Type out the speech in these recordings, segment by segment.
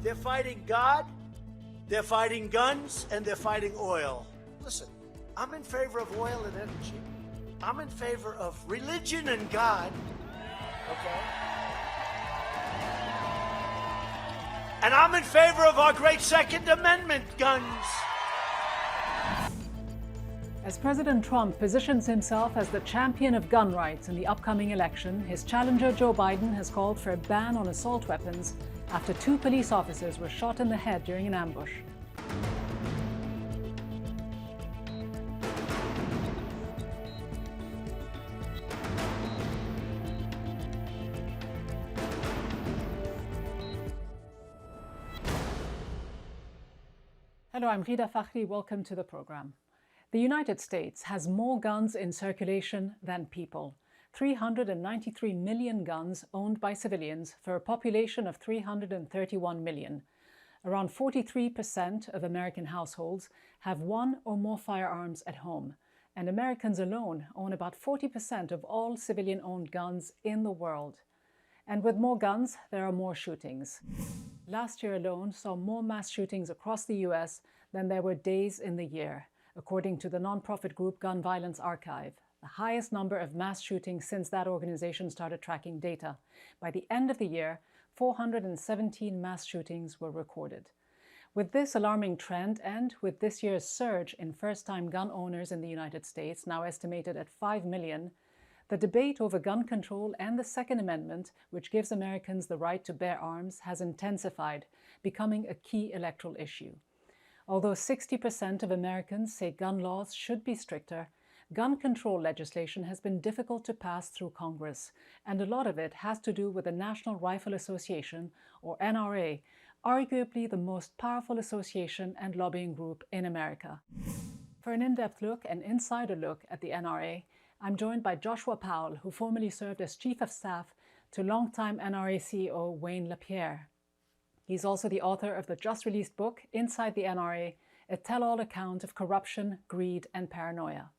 They're fighting God, they're fighting guns, and they're fighting oil. Listen, I'm in favor of oil and energy. I'm in favor of religion and God, okay? And I'm in favor of our great Second Amendment guns. As President Trump positions himself as the champion of gun rights in the upcoming election, his challenger Joe Biden has called for a ban on assault weapons after 2 police officers were shot in the head during an ambush. Hello, I'm Ghida Fakhry. Welcome to the program. The United States has more guns in circulation than people. 393 million guns owned by civilians for a population of 331 million. Around 43% of American households have 1 or more firearms at home, and Americans alone own about 40% of all civilian-owned guns in the world. And with more guns, there are more shootings. Last year alone saw more mass shootings across the US than there were days in the year, according to the nonprofit group Gun Violence Archive, the highest number of mass shootings since that organization started tracking data. By the end of the year, 417 mass shootings were recorded. With this alarming trend and with this year's surge in first-time gun owners in the United States, now estimated at 5 million, the debate over gun control and the Second Amendment, which gives Americans the right to bear arms, has intensified, becoming a key electoral issue. Although 60% of Americans say gun laws should be stricter, gun control legislation has been difficult to pass through Congress, and a lot of it has to do with the National Rifle Association, or NRA, arguably the most powerful association and lobbying group in America. For an in-depth look and insider look at the NRA, I'm joined by Joshua Powell, who formerly served as Chief of Staff to longtime NRA CEO Wayne LaPierre. He's also the author of the just-released book, Inside the NRA, a tell-all account of corruption, greed, and paranoia.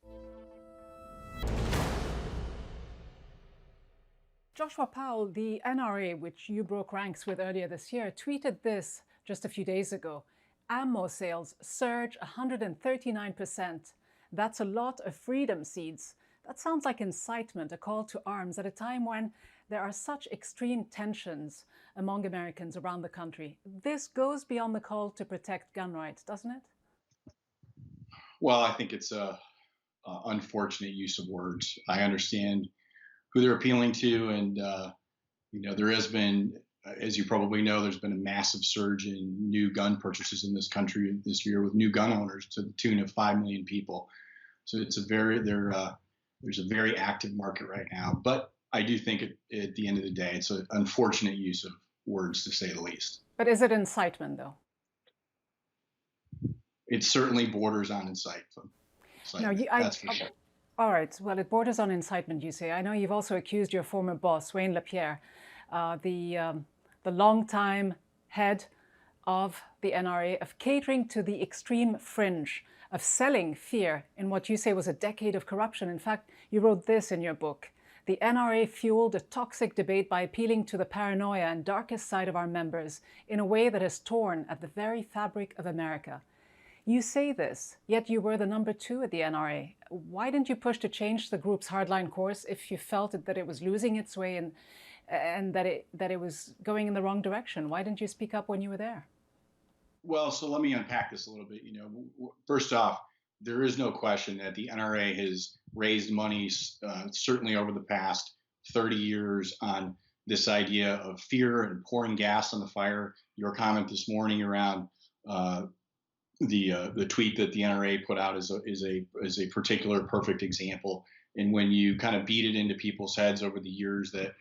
Joshua Powell, the NRA, which you broke ranks with earlier this year, tweeted this just a few days ago. Ammo sales surge 139%. That's a lot of freedom seeds. That sounds like incitement, a call to arms at a time when there are such extreme tensions among Americans around the country. This goes beyond the call to protect gun rights, doesn't it? Well, I think it's a unfortunate use of words. I understand who they're appealing to, and there has been, as you probably know, there's been a massive surge in new gun purchases in this country this year, with new gun owners to the tune of 5 million people. So it's there's a very active market right now. But I do think at the end of the day, it's an unfortunate use of words, to say the least. But is it incitement, though? It certainly borders on incitement. That's for sure. All right. Well, it borders on incitement, you say. I know you've also accused your former boss, Wayne LaPierre, the longtime head of the NRA, of catering to the extreme fringe, of selling fear in what you say was a decade of corruption. In fact, you wrote this in your book. The NRA fueled a toxic debate by appealing to the paranoia and darkest side of our members in a way that has torn at the very fabric of America. You say this, yet you were the number 2 at the NRA. Why didn't you push to change the group's hardline course if you felt that it was losing its way and that it was going in the wrong direction? Why didn't you speak up when you were there? Well, so let me unpack this a little bit. First off, there is no question that the NRA has raised money, certainly over the past 30 years, on this idea of fear and pouring gas on the fire. Your comment this morning around the tweet that the NRA put out is a particular perfect example. And when you kind of beat it into people's heads over the years that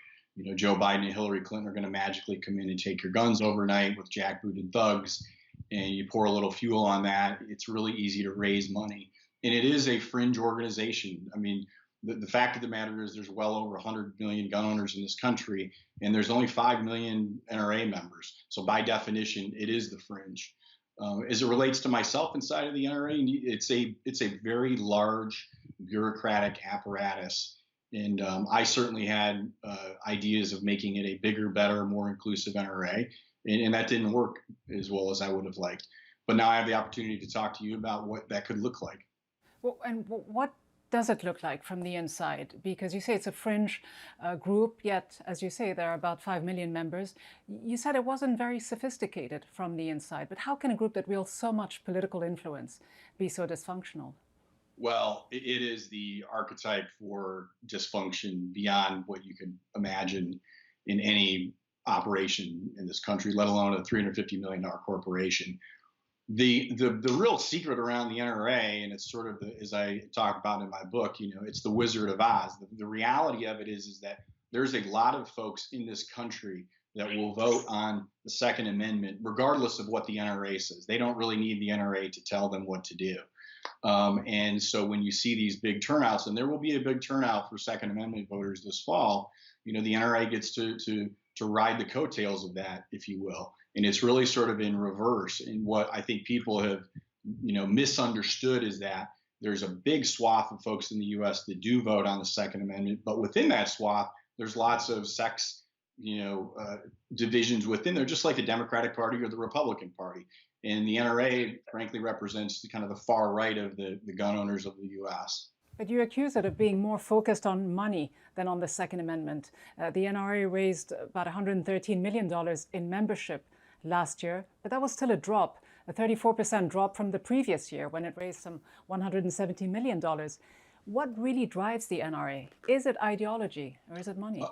Joe Biden and Hillary Clinton are going to magically come in and take your guns overnight with jackbooted thugs, and you pour a little fuel on that, it's really easy to raise money. And it is a fringe organization. I mean, the fact of the matter is there's well over 100 million gun owners in this country, and there's only 5 million NRA members. So by definition, it is the fringe. As it relates to myself inside of the NRA, it's a very large bureaucratic apparatus. And I certainly had ideas of making it a bigger, better, more inclusive NRA, and that didn't work as well as I would have liked. But now I have the opportunity to talk to you about what that could look like. Well, and what does it look like from the inside? Because you say it's a fringe group, yet, as you say, there are about 5 million members. You said it wasn't very sophisticated from the inside, but how can a group that wields so much political influence be so dysfunctional? Well, it is the archetype for dysfunction beyond what you can imagine in any operation in this country, let alone a $350 million corporation. The real secret around the NRA, and it's sort of as I talk about in my book, it's the Wizard of Oz. The reality of it is that there's a lot of folks in this country that will vote on the Second Amendment, regardless of what the NRA says. They don't really need the NRA to tell them what to do. And so when you see these big turnouts, and there will be a big turnout for Second Amendment voters this fall, the NRA gets to ride the coattails of that, if you will. And it's really sort of in reverse. And what I think people have, misunderstood is that there's a big swath of folks in the U.S. that do vote on the Second Amendment, but within that swath, there's lots of sex, divisions within there, just like the Democratic Party or the Republican Party. And the NRA, frankly, represents the kind of the far right of the gun owners of the U.S. But you accuse it of being more focused on money than on the Second Amendment. The NRA raised about $113 million in membership last year, but that was still a drop, a 34% drop from the previous year when it raised some $170 million. What really drives the NRA? Is it ideology or is it money?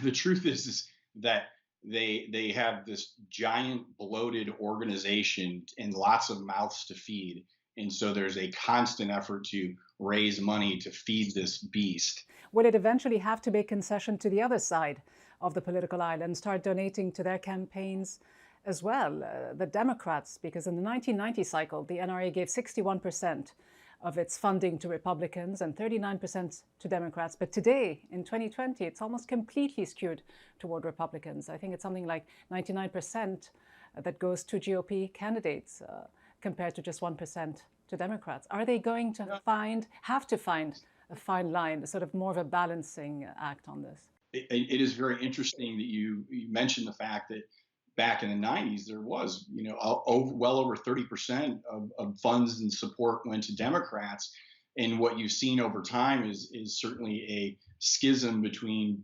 The truth is that they have this giant bloated organization and lots of mouths to feed. And so there's a constant effort to raise money to feed this beast. Will it eventually have to make concession to the other side of the political aisle and start donating to their campaigns as well, the Democrats? Because in the 1990 cycle, the NRA gave 61% of its funding to Republicans and 39% to Democrats. But today, in 2020, it's almost completely skewed toward Republicans. I think it's something like 99% that goes to GOP candidates compared to just 1% to Democrats. Are they going to have to find a fine line, sort of more of a balancing act on this? It is very interesting that you mentioned the fact that back in the 90s, there was, well over 30% of funds and support went to Democrats. And what you've seen over time is certainly a schism between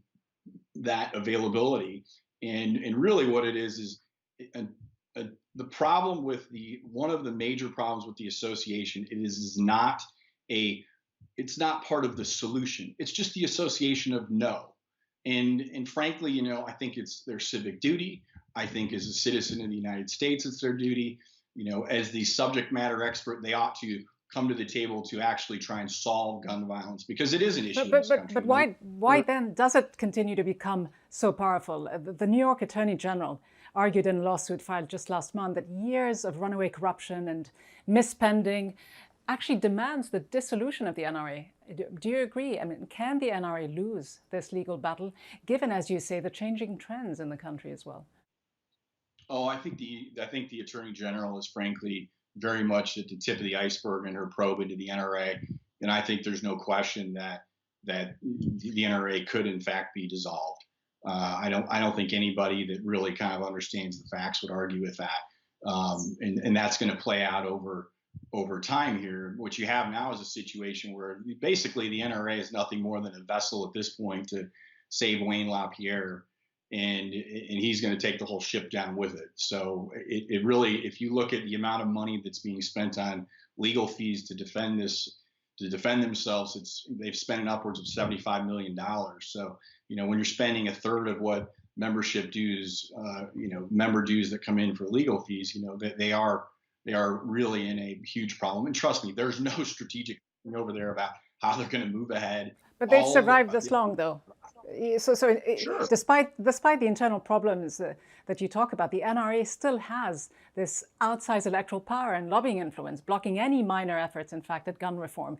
that availability. And really what it is the problem with one of the major problems with the association is not it's not part of the solution. It's just the association of no. And frankly, I think it's their civic duty. I think as a citizen of the United States, it's their duty. As the subject matter expert, they ought to come to the table to actually try and solve gun violence, because it is an issue in this country. But why then does it continue to become so powerful? The New York Attorney General argued in a lawsuit filed just last month that years of runaway corruption and misspending actually demands the dissolution of the NRA. Do you agree? I mean, can the NRA lose this legal battle, given, as you say, the changing trends in the country as well? Oh, I think the Attorney General is frankly very much at the tip of the iceberg in her probe into the NRA, and I think there's no question that the NRA could in fact be dissolved. I don't think anybody that really kind of understands the facts would argue with that, and that's going to play out over time here. What you have now is a situation where basically the NRA is nothing more than a vessel at this point to save Wayne LaPierre. And he's going to take the whole ship down with it. So it really, if you look at the amount of money that's being spent on legal fees to defend themselves, they've spent upwards of $75 million. So, when you're spending a third of what membership dues, member dues that come in for legal fees, they are really in a huge problem. And trust me, there's no strategic thing over there about how they're going to move ahead. But they've survived this long, though. So sure. Despite the internal problems that you talk about, the NRA still has this outsized electoral power and lobbying influence, blocking any minor efforts, in fact, at gun reform.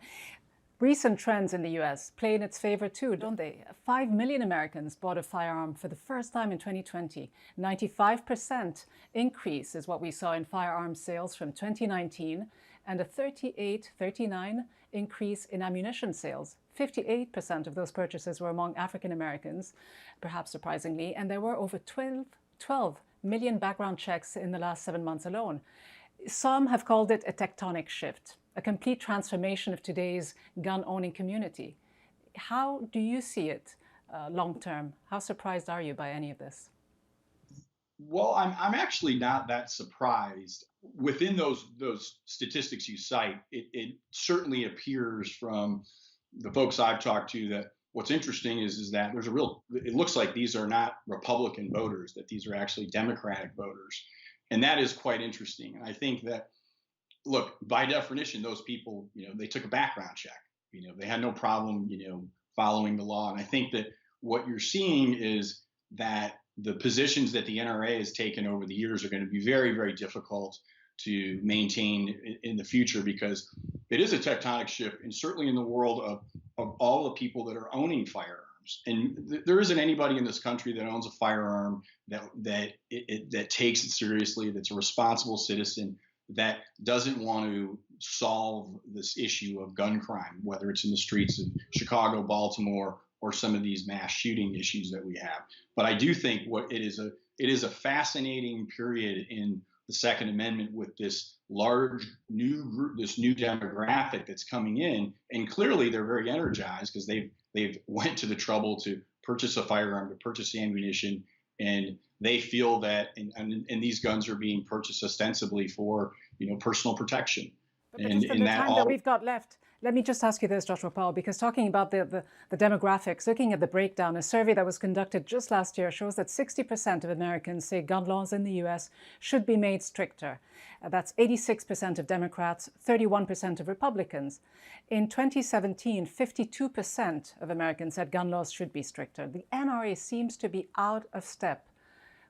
Recent trends in the US play in its favor too, don't they? 5 million Americans bought a firearm for the first time in 2020. 95% increase is what we saw in firearm sales from 2019, and a 39 increase in ammunition sales. 58% of those purchases were among African Americans, perhaps surprisingly, and there were over 12 million background checks in the last 7 months alone. Some have called it a tectonic shift, a complete transformation of today's gun-owning community. How do you see it long-term? How surprised are you by any of this? Well, I'm actually not that surprised. Within those statistics you cite, it certainly appears from the folks I've talked to that what's interesting is that it looks like these are not Republican voters, that these are actually Democratic voters. And that is quite interesting. And I think that, look, by definition, those people, they took a background check. They had no problem, following the law. And I think that what you're seeing is that the positions that the NRA has taken over the years are going to be very, very difficult to maintain in the future, because it is a tectonic shift, and certainly in the world of all the people that are owning firearms. And there isn't anybody in this country that owns a firearm that takes it seriously, that's a responsible citizen, that doesn't want to solve this issue of gun crime, whether it's in the streets of Chicago, Baltimore, or some of these mass shooting issues that we have. But I do think it is a fascinating period in the Second Amendment with this large new group, this new demographic that's coming in, and clearly they're very energized because they've went to the trouble to purchase a firearm, to purchase ammunition, and they feel that and these guns are being purchased ostensibly for personal protection. But in the time that we've got left, let me just ask you this, Joshua Powell, because talking about the demographics, looking at the breakdown, a survey that was conducted just last year shows that 60% of Americans say gun laws in the US should be made stricter. That's 86% of Democrats, 31% of Republicans. In 2017, 52% of Americans said gun laws should be stricter. The NRA seems to be out of step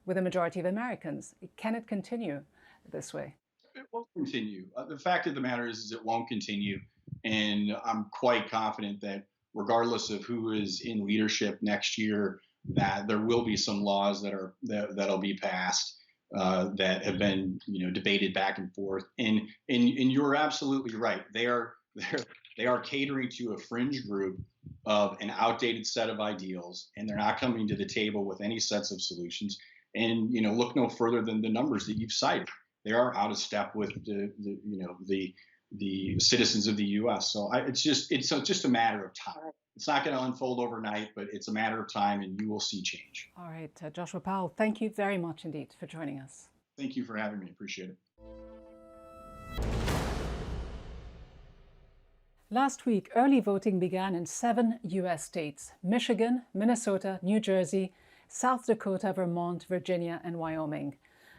with a majority of Americans. Can it continue this way? It won't continue. The fact of the matter is it won't continue. And I'm quite confident that regardless of who is in leadership next year, that there will be some laws that'll be passed that have been debated back and forth. And you're absolutely right. They are catering to a fringe group of an outdated set of ideals, and they're not coming to the table with any sets of solutions. And look no further than the numbers that you've cited. They are out of step with the citizens of the U.S. So it's just a matter of time. It's not going to unfold overnight, but it's a matter of time, and you will see change. All right, Joshua Powell, thank you very much indeed for joining us. Thank you for having me. Appreciate it. Last week, early voting began in 7 U.S. states: Michigan, Minnesota, New Jersey, South Dakota, Vermont, Virginia, and Wyoming.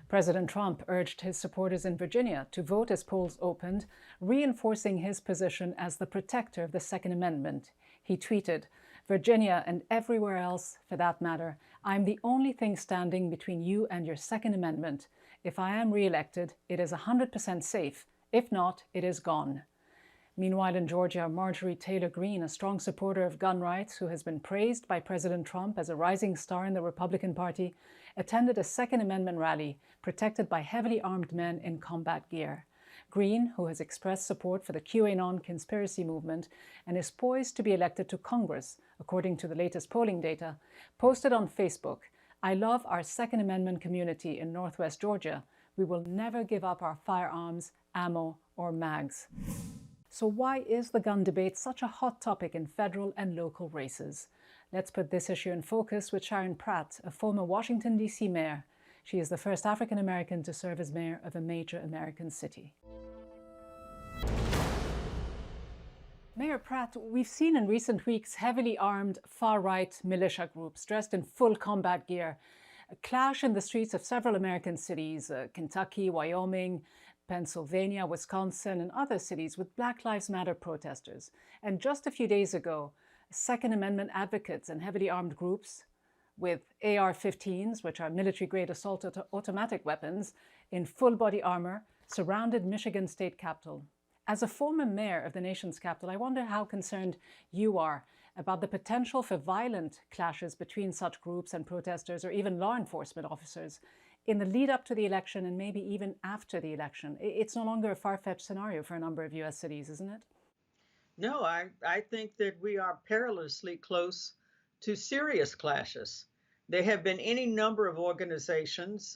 President Trump urged his supporters in Virginia to vote as polls opened, reinforcing his position as the protector of the Second Amendment. He tweeted, "Virginia and everywhere else, for that matter, I'm the only thing standing between you and your Second Amendment. If I am re-elected, it is 100% safe. If not, it is gone." Meanwhile, in Georgia, Marjorie Taylor Greene, a strong supporter of gun rights who has been praised by President Trump as a rising star in the Republican Party, attended a Second Amendment rally protected by heavily armed men in combat gear. Greene, who has expressed support for the QAnon conspiracy movement and is poised to be elected to Congress, according to the latest polling data, posted on Facebook, "I love our Second Amendment community in Northwest Georgia. We will never give up our firearms, ammo, or mags." So why is the gun debate such a hot topic in federal and local races? Let's put this issue in focus with Sharon Pratt, a former Washington, D.C. mayor. She is the first African American to serve as mayor of a major American city. Mayor Pratt, we've seen in recent weeks heavily armed far-right militia groups dressed in full combat gear clash in the streets of several American cities, Kentucky, Wyoming, Pennsylvania, Wisconsin, and other cities with Black Lives Matter protesters. And just a few days ago, Second Amendment advocates and heavily armed groups with AR-15s, which are military-grade assault automatic weapons, in full-body armor, surrounded Michigan State Capitol. As a former mayor of the nation's capital, I wonder how concerned you are about the potential for violent clashes between such groups and protesters or even law enforcement officers in the lead up to the election and maybe even after the election. It's no longer a far-fetched scenario for a number of US cities, isn't it? No, I think that we are perilously close to serious clashes. There have been any number of organizations,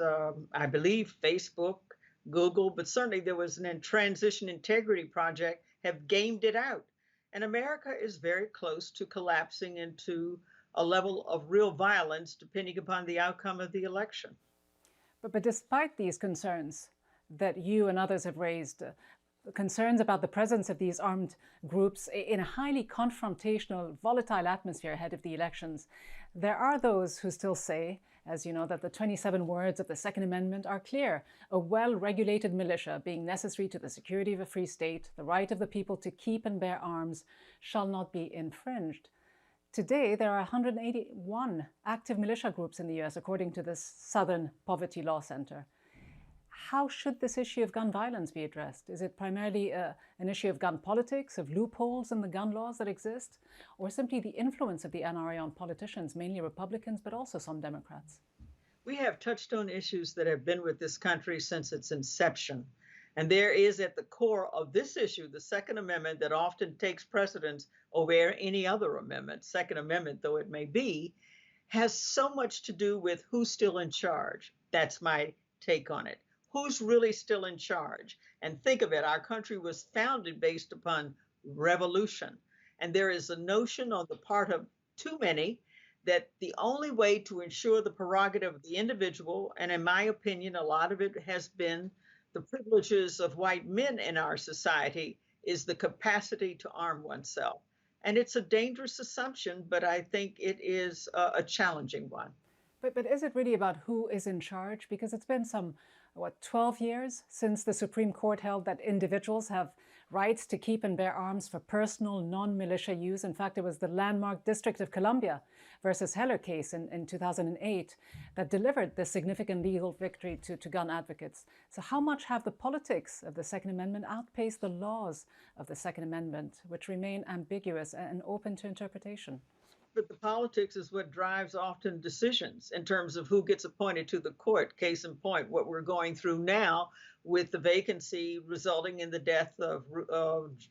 I believe Facebook, Google, but certainly there was an Transition Integrity Project, have gamed it out. And America is very close to collapsing into a level of real violence depending upon the outcome of the election. But despite these concerns that you and others have raised, concerns about the presence of these armed groups in a highly confrontational, volatile atmosphere ahead of the elections, there are those who still say, as you know, that the 27 words of the Second Amendment are clear: a well-regulated militia being necessary to the security of a free state, the right of the people to keep and bear arms shall not be infringed. Today, there are 181 active militia groups in the US, according to this Southern Poverty Law Center. How should this issue of gun violence be addressed? Is it primarily an issue of gun politics, of loopholes in the gun laws that exist, or simply the influence of the NRA on politicians, mainly Republicans, but also some Democrats? We have touchstone issues that have been with this country since its inception. And there is at the core of this issue, the Second Amendment, that often takes precedence over any other amendment. Second Amendment, though it may be, has so much to do with who's still in charge. That's my take on it. Who's really still in charge? And think of it, our country was founded based upon revolution. And there is a notion on the part of too many that the only way to ensure the prerogative of the individual, and in my opinion, a lot of it has been the privileges of white men in our society, is the capacity to arm oneself. And it's a dangerous assumption, but I think it is a challenging one. But is it really about who is in charge? Because it's been 12 years since the Supreme Court held that individuals have rights to keep and bear arms for personal, non-militia use. In fact, it was the landmark District of Columbia versus Heller case in 2008 that delivered this significant legal victory to gun advocates. So how much have the politics of the Second Amendment outpaced the laws of the Second Amendment, which remain ambiguous and open to interpretation? But the politics is what drives often decisions in terms of who gets appointed to the court. Case in point, what we're going through now with the vacancy resulting in the death of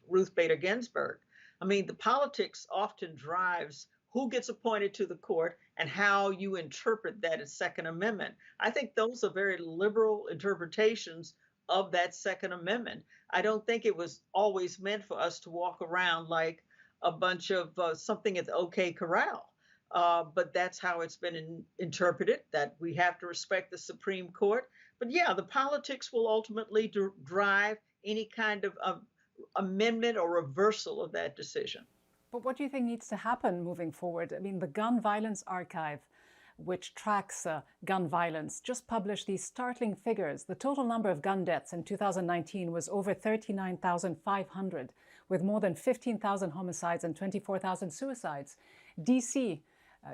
Ruth Bader Ginsburg. I mean, the politics often drives who gets appointed to the court and how you interpret that as Second Amendment. I think those are very liberal interpretations of that Second Amendment. I don't think it was always meant for us to walk around like a bunch of something at the OK Corral. But that's how it's been interpreted, that we have to respect the Supreme Court. But yeah, the politics will ultimately drive any kind of amendment or reversal of that decision. But what do you think needs to happen moving forward? I mean, the Gun Violence Archive, which tracks gun violence, just published these startling figures. The total number of gun deaths in 2019 was over 39,500, with more than 15,000 homicides and 24,000 suicides. DC,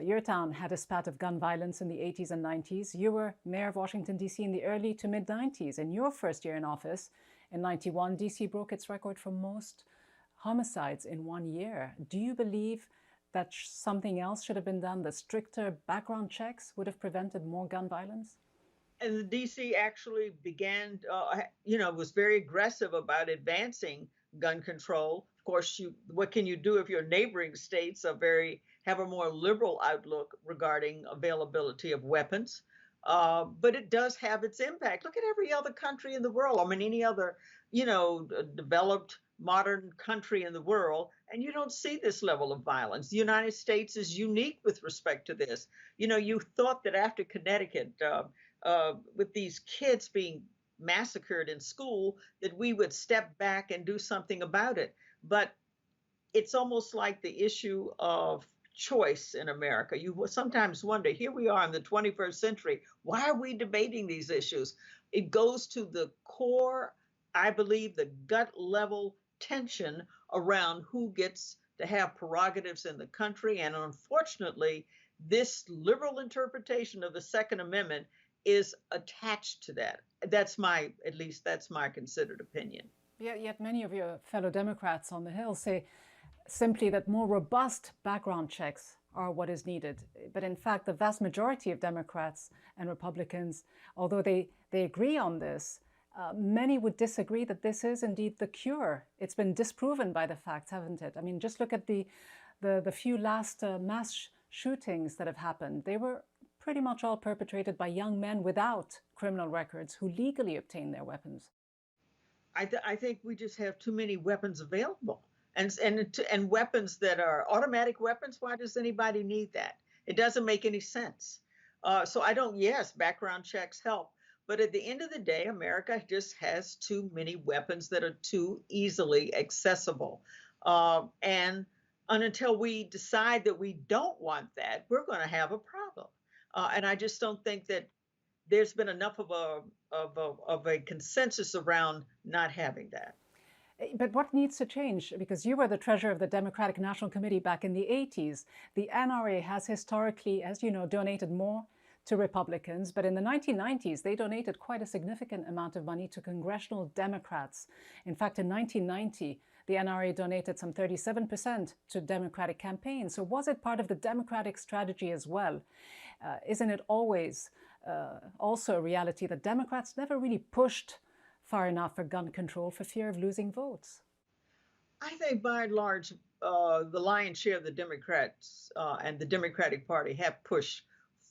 your town, had a spat of gun violence in the 80s and 90s. You were mayor of Washington, D.C. in the early to mid-90s. In your first year in office, in 91, D.C. broke its record for most homicides in 1 year. Do you believe that something else should have been done? The stricter background checks would have prevented more gun violence? And the DC actually began, was very aggressive about advancing gun control. Of course, what can you do if your neighboring states have a more liberal outlook regarding availability of weapons? But it does have its impact. Look at every other country in the world. I mean, any other, developed modern country in the world, and you don't see this level of violence. The United States is unique with respect to this. You thought that after Connecticut, with these kids being massacred in school, that we would step back and do something about it. But it's almost like the issue of choice in America. You sometimes wonder, here we are in the 21st century, why are we debating these issues? It goes to the core, I believe, the gut level tension around who gets to have prerogatives in the country. And unfortunately, this liberal interpretation of the Second Amendment is attached to that. That's my considered opinion. Yet many of your fellow Democrats on the Hill say simply that more robust background checks are what is needed. But in fact, the vast majority of Democrats and Republicans, although they agree on this, many would disagree that this is indeed the cure. It's been disproven by the facts, haven't it? I mean, just look at the few last mass shootings that have happened. They were pretty much all perpetrated by young men without criminal records who legally obtained their weapons. I think we just have too many weapons available, and weapons that are automatic weapons. Why does anybody need that? It doesn't make any sense. So I don't. Yes, background checks help, but at the end of the day, America just has too many weapons that are too easily accessible, and until we decide that we don't want that, we're going to have a problem. And I just don't think that there's been enough of a consensus around not having that. But what needs to change? Because you were the treasurer of the Democratic National Committee back in the 80s. The NRA has historically, as you know, donated more to Republicans, but in the 1990s, they donated quite a significant amount of money to congressional Democrats. In fact, in 1990, the NRA donated some 37% to Democratic campaigns. So was it part of the Democratic strategy as well? Isn't it always also a reality that Democrats never really pushed far enough for gun control for fear of losing votes? I think by and large, the lion's share of the Democrats and the Democratic Party have pushed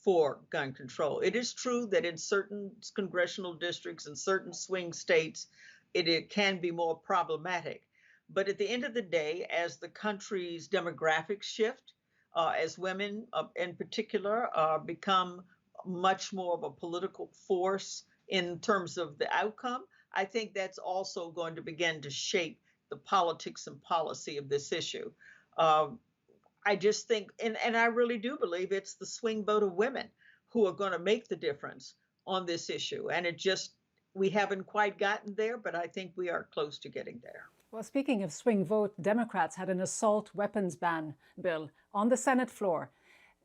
for gun control. It is true that in certain congressional districts and certain swing states, it can be more problematic. But at the end of the day, as the country's demographics shift, as women in particular become much more of a political force in terms of the outcome, I think that's also going to begin to shape the politics and policy of this issue. I just think, and I really do believe it's the swing vote of women who are going to make the difference on this issue. And we haven't quite gotten there, but I think we are close to getting there. Well, speaking of swing vote, Democrats had an assault weapons ban bill on the Senate floor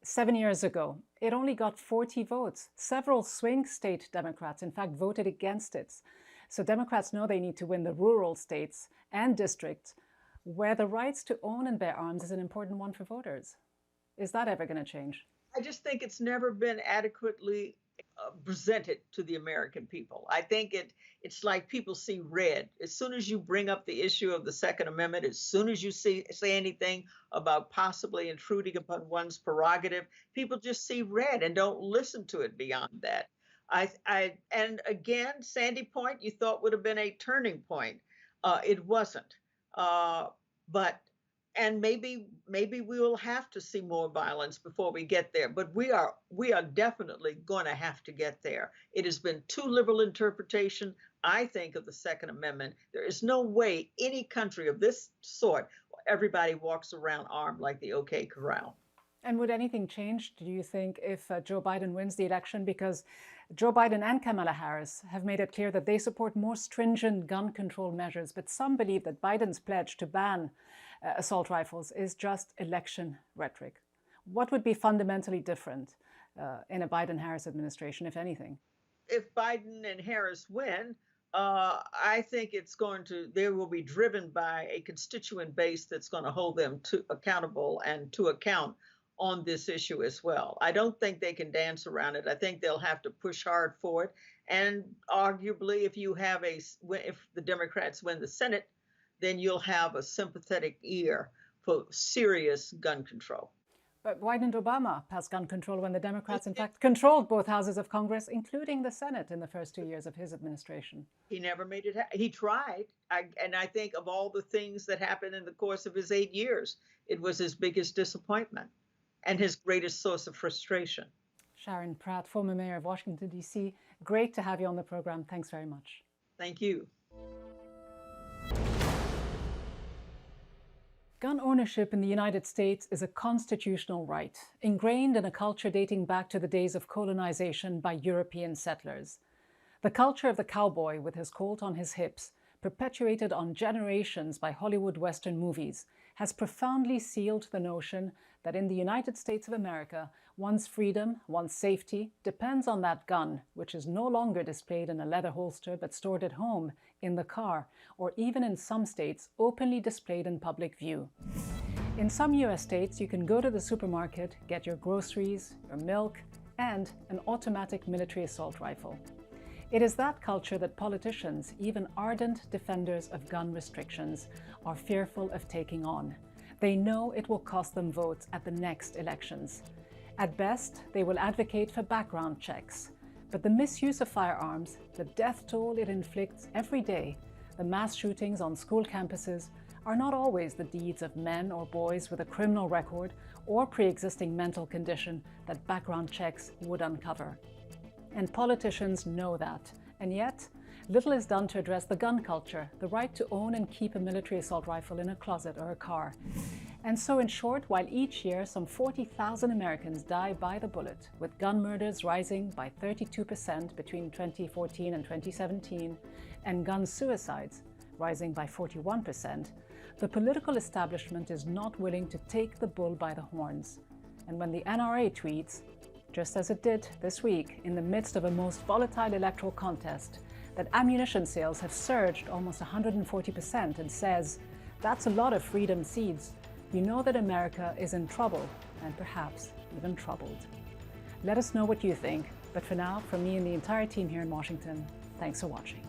7 years ago. It only got 40 votes. Several swing state Democrats, in fact, voted against it. So Democrats know they need to win the rural states and districts where the rights to own and bear arms is an important one for voters. Is that ever going to change? I just think it's never been adequately presented to the American people. I think it's like people see red. As soon as you bring up the issue of the Second Amendment, as soon as you say anything about possibly intruding upon one's prerogative, people just see red and don't listen to it beyond that. And again, Sandy Point, you thought would have been a turning point. It wasn't. And maybe we will have to see more violence before we get there. But we are definitely going to have to get there. It has been too liberal interpretation, I think, of the Second Amendment. There is no way any country of this sort, everybody walks around armed like the OK Corral. And would anything change, do you think, if Joe Biden wins the election? Because Joe Biden and Kamala Harris have made it clear that they support more stringent gun control measures. But some believe that Biden's pledge to ban assault rifles is just election rhetoric. What would be fundamentally different in a Biden-Harris administration, if anything? If Biden and Harris win, I think they will be driven by a constituent base that's going to hold them accountable and to account on this issue as well. I don't think they can dance around it. I think they'll have to push hard for it. And arguably, if the Democrats win the Senate, then you'll have a sympathetic ear for serious gun control. But why didn't Obama pass gun control when the Democrats, in fact, controlled both houses of Congress, including the Senate, in the first 2 years of his administration? He never made it happen. He tried. And I think of all the things that happened in the course of his 8 years, it was his biggest disappointment and his greatest source of frustration. Sharon Pratt, former mayor of Washington, D.C., great to have you on the program. Thanks very much. Thank you. Gun ownership in the United States is a constitutional right, ingrained in a culture dating back to the days of colonization by European settlers. The culture of the cowboy with his colt on his hips, perpetuated on generations by Hollywood Western movies, has profoundly sealed the notion that in the United States of America, One's freedom, one's safety depends on that gun, which is no longer displayed in a leather holster but stored at home, in the car, or even in some states openly displayed in public view. In some US states, you can go to the supermarket, get your groceries, your milk, and an automatic military assault rifle. It is that culture that politicians, even ardent defenders of gun restrictions, are fearful of taking on. They know it will cost them votes at the next elections. At best, they will advocate for background checks. But the misuse of firearms, the death toll it inflicts every day, the mass shootings on school campuses, are not always the deeds of men or boys with a criminal record or pre-existing mental condition that background checks would uncover. And politicians know that. And yet, little is done to address the gun culture, the right to own and keep a military assault rifle in a closet or a car. And so, in short, while each year some 40,000 Americans die by the bullet, with gun murders rising by 32% between 2014 and 2017, and gun suicides rising by 41%, the political establishment is not willing to take the bull by the horns. And when the NRA tweets, just as it did this week in the midst of a most volatile electoral contest, that ammunition sales have surged almost 140% and says, "That's a lot of freedom seeds," you know that America is in trouble, and perhaps even troubled. Let us know what you think, but for now, from me and the entire team here in Washington, thanks for watching.